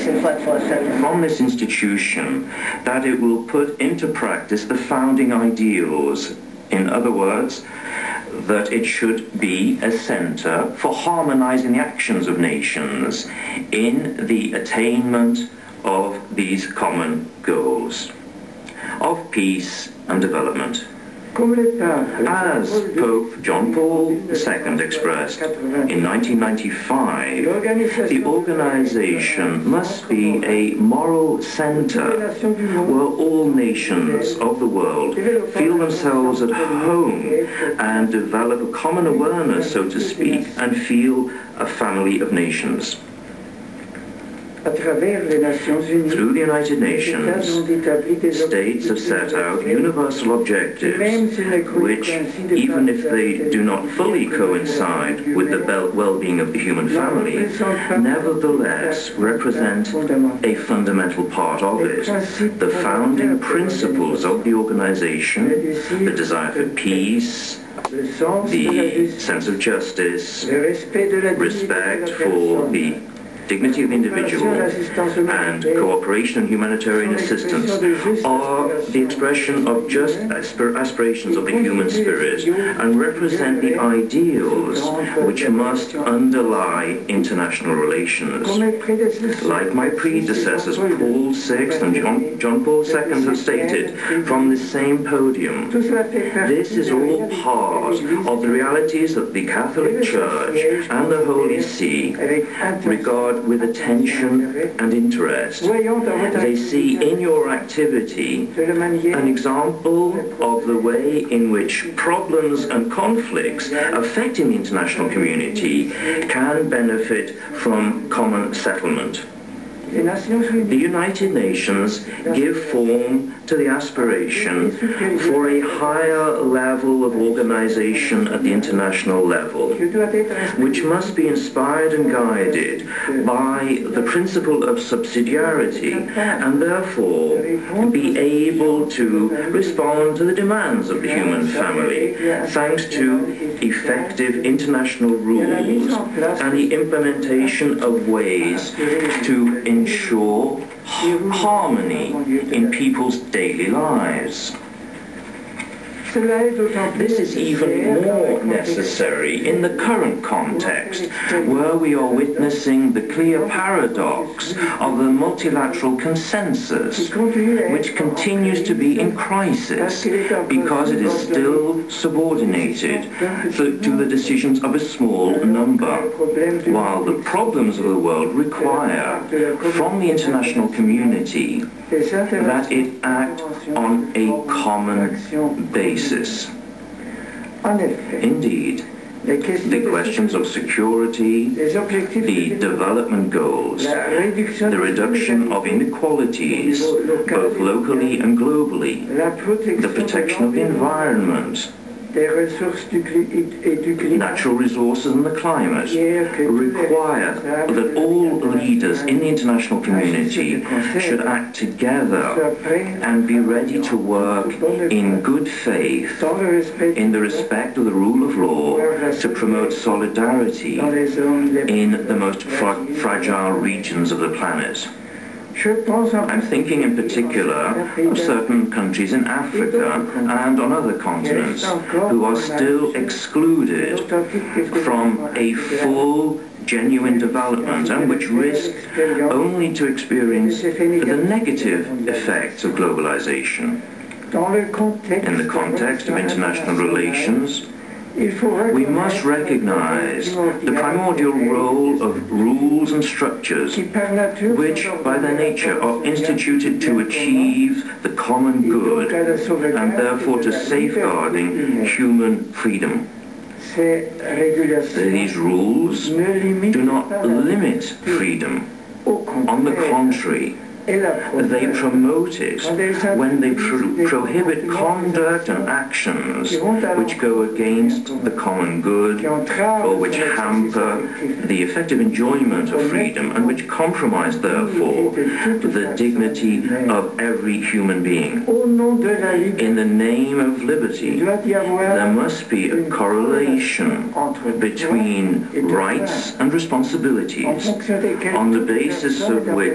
from this institution that it will put into practice the founding ideals. In other words, that it should be a center for harmonizing the actions of nations in the attainment of these common goals of peace and development. As Pope John Paul II expressed in 1995, the organization must be a moral center where all nations of the world feel themselves at home and develop a common awareness, so to speak, and feel a family of nations. Through the United Nations, states have set out universal objectives which, even if they do not fully coincide with the well-being of the human family, nevertheless represent a fundamental part of it. The founding principles of the organization, the desire for peace, the sense of justice, respect for the dignity of the individual, and cooperation and humanitarian assistance are the expression of just aspirations of the human spirit and represent the ideals which must underlie international relations. Like my predecessors, Paul VI and John Paul II have stated from the same podium, this is all part of the realities that the Catholic Church and the Holy See regard with attention and interest. They see in your activity an example of the way in which problems and conflicts affecting the international community can benefit from common settlement. The United Nations give form to the aspiration for a higher level of organization at the international level, which must be inspired and guided by the principle of subsidiarity and therefore be able to respond to the demands of the human family thanks to effective international rules and the implementation of ways to ensure harmony in people's daily lives. This is even more necessary in the current context, where we are witnessing the clear paradox of the multilateral consensus, which continues to be in crisis because it is still subordinated to the decisions of a small number, while the problems of the world require from the international community that it act on a common basis. Indeed, the questions of security, the development goals, the reduction of inequalities, both locally and globally, the protection of the environment, natural resources and the climate require that all leaders in the international community should act together and be ready to work in good faith in the respect of the rule of law to promote solidarity in the most fragile regions of the planet. I'm thinking in particular of certain countries in Africa and on other continents who are still excluded from a full, genuine development and which risk only to experience the negative effects of globalization. In the context of international relations, we must recognize the primordial role of rules and structures which, by their nature, are instituted to achieve the common good and therefore to safeguarding human freedom. These rules do not limit freedom. On the contrary, they promote it when they prohibit conduct and actions which go against the common good or which hamper the effective enjoyment of freedom and which compromise, therefore, the dignity of every human being. In the name of liberty, there must be a correlation between rights and responsibilities on the basis of which